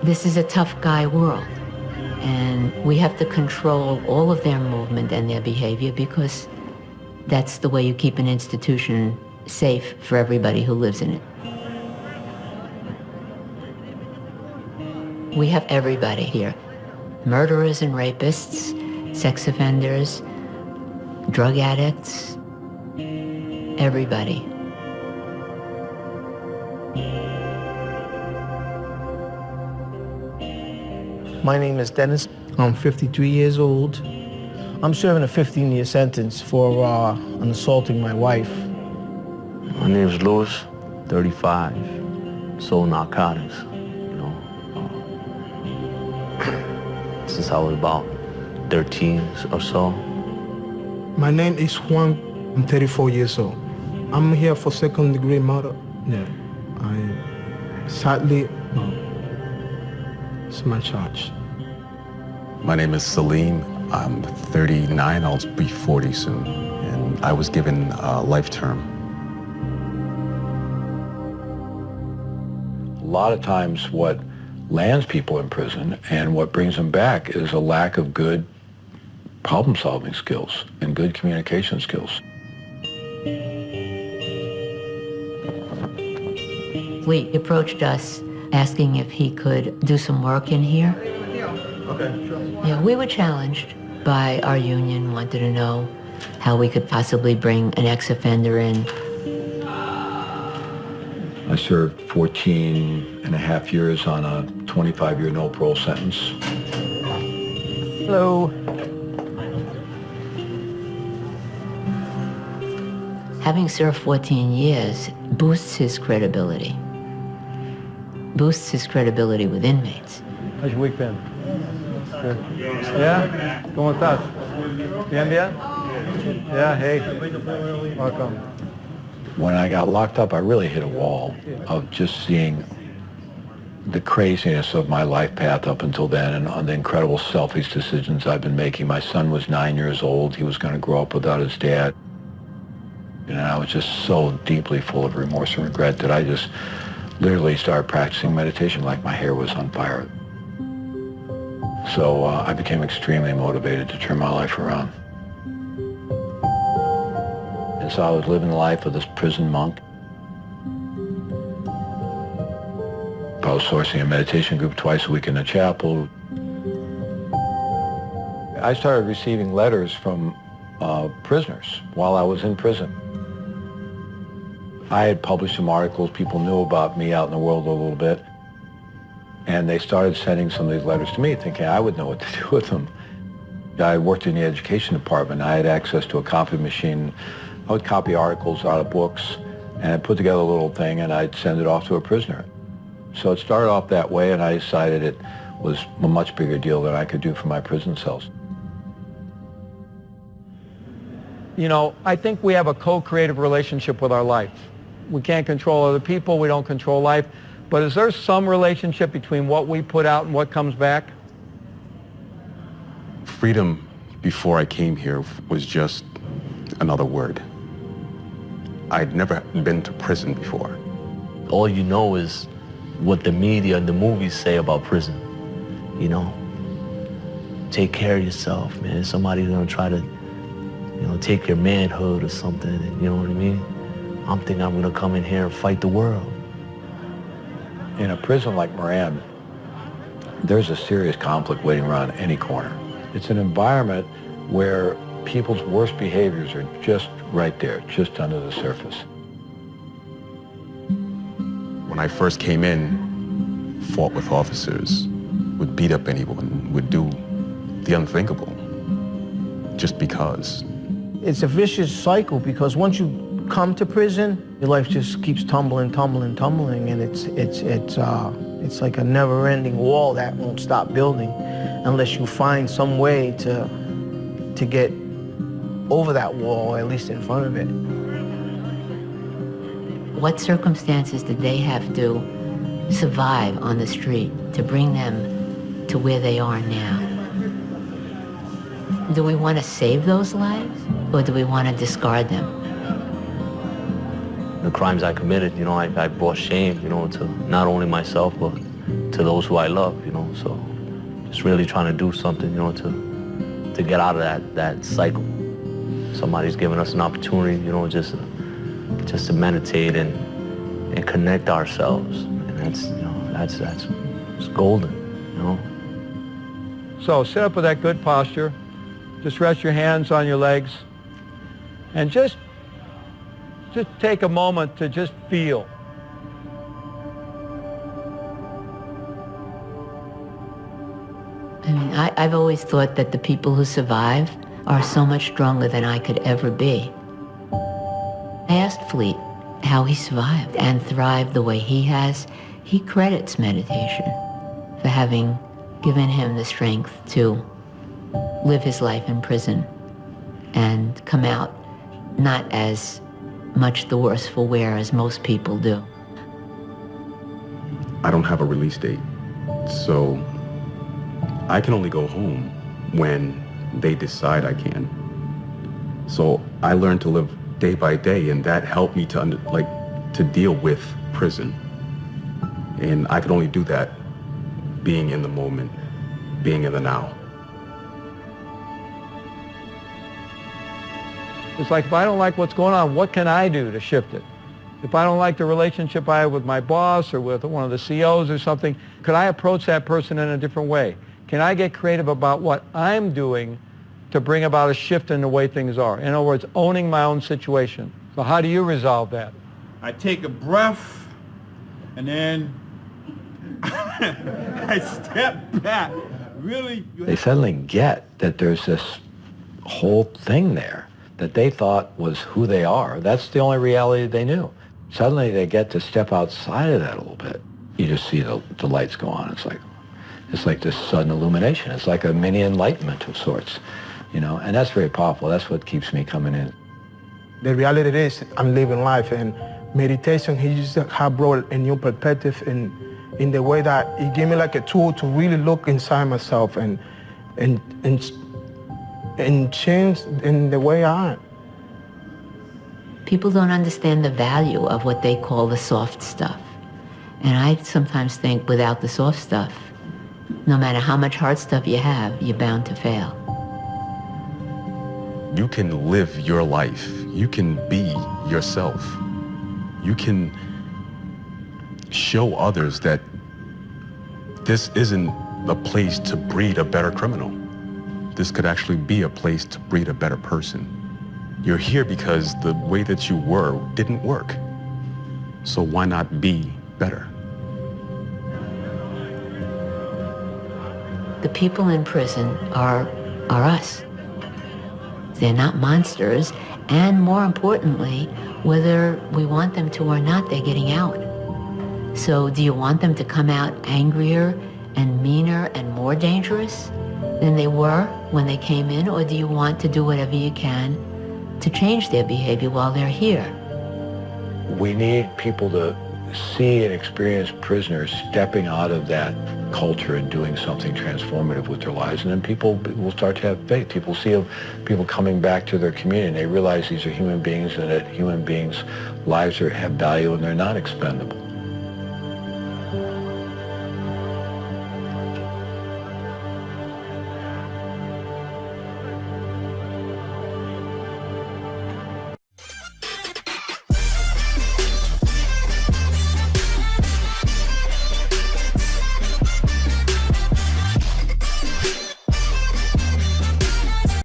This is a tough guy world, and we have to control all of their movement and their behavior because that's the way you keep an institution safe for everybody who lives in it. We have everybody here. Murderers and rapists, sex offenders, drug addicts, everybody. My name is Dennis. I'm 53 years old. I'm serving a 15-year sentence for assaulting my wife. My name is Louis, 35, sold narcotics, since I was about 13 or so. My name is Juan. I'm 34 years old. I'm here for second-degree murder. Yeah, sadly, it's my charge. My name is Salim. I'm 39, I'll be 40 soon, and I was given a life term. A lot of times what lands people in prison and what brings them back is a lack of good problem-solving skills and good communication skills. Lee approached us asking if he could do some work in here. Okay, sure. Yeah, we were challenged by our union, wanted to know how we could possibly bring an ex-offender in. I served 14 and a half years on a 25-year no parole sentence. Hello. Having served 14 years boosts his credibility. Boosts his credibility with inmates. How's your week been? Good. Yeah? ¿Cómo estás? Bien, bien? Yeah, hey. Welcome. When I got locked up, I really hit a wall of just seeing the craziness of my life path up until then and on the incredible selfish decisions I've been making. My son was 9 years old. He was going to grow up without his dad. And I was just so deeply full of remorse and regret that I just literally started practicing meditation like my hair was on fire. So I became extremely motivated to turn my life around. And so I was living the life of this prison monk. I was sourcing a meditation group twice a week in the chapel. I started receiving letters from prisoners while I was in prison. I had published some articles. People knew about me out in the world a little bit. And they started sending some of these letters to me, thinking I would know what to do with them. I worked in the education department. I had access to a copy machine. I would copy articles out of books and I'd put together a little thing and I'd send it off to a prisoner. So it started off that way, and I decided it was a much bigger deal than I could do for my prison cells. You know, I think we have a co-creative relationship with our life. We can't control other people, we don't control life, but is there some relationship between what we put out and what comes back? Freedom, before I came here, was just another word. I'd never been to prison before. All you know is what the media and the movies say about prison, you know? Take care of yourself, man. Somebody's gonna try to, take your manhood or something, you know what I mean? I'm thinking I'm gonna come in here and fight the world. In a prison like Moran, there's a serious conflict waiting around any corner. It's an environment where people's worst behaviors are just right there, just under the surface. When I first came in, fought with officers, would beat up anyone, would do the unthinkable, just because. It's a vicious cycle because once you come to prison, your life just keeps tumbling, and it's like a never-ending wall that won't stop building unless you find some way to get over that wall, or at least in front of it. What circumstances did they have to survive on the street to bring them to where they are now? Do we want to save those lives, or do we want to discard them? The crimes I committed, I brought shame, to not only myself, but to those who I love, you know. So just really trying to do something, you know, to get out of that cycle. Somebody's giving us an opportunity, you know, just to meditate and connect ourselves. And that's, you know, that's it's golden, you know. So sit up with that good posture. Just rest your hands on your legs. And just take a moment to just feel. I mean, I've always thought that the people who survive are so much stronger than I could ever be. I asked Fleet how he survived and thrived the way he has. He credits meditation for having given him the strength to live his life in prison and come out not as much the worse for wear as most people do. I don't have a release date, so I can only go home when they decide I can. So I learned to live day by day, and that helped me to deal with prison. And I could only do that being in the moment, being in the now. It's like, if I don't like what's going on, what can I do to shift it? If I don't like the relationship I have with my boss or with one of the CEOs or something, could I approach that person in a different way? Can I get creative about what I'm doing to bring about a shift in the way things are? In other words, owning my own situation. So how do you resolve that? I take a breath, and then I step back. Really? They suddenly get that there's this whole thing there that they thought was who they are. That's the only reality they knew. Suddenly they get to step outside of that a little bit. You just see the lights go on. It's like this sudden illumination. It's like a mini enlightenment of sorts, you know, and that's very powerful. That's what keeps me coming in. The reality is I'm living life, and meditation, he just have brought a new perspective in the way that it gave me like a tool to really look inside myself and change in the way I am. People don't understand the value of what they call the soft stuff. And I sometimes think without the soft stuff, no matter how much hard stuff you have, you're bound to fail. You can live your life. You can be yourself. You can show others that this isn't a place to breed a better criminal. This could actually be a place to breed a better person. You're here because the way that you were didn't work. So why not be better? The people in prison are us. They're not monsters, and more importantly, whether we want them to or not, they're getting out. So do you want them to come out angrier and meaner and more dangerous than they were when they came in, or do you want to do whatever you can to change their behavior while they're here? We need people to see and experience prisoners stepping out of that culture and doing something transformative with their lives, and then people will start to have faith. People see people coming back to their community, and they realize these are human beings, and that human beings' lives have value and they're not expendable.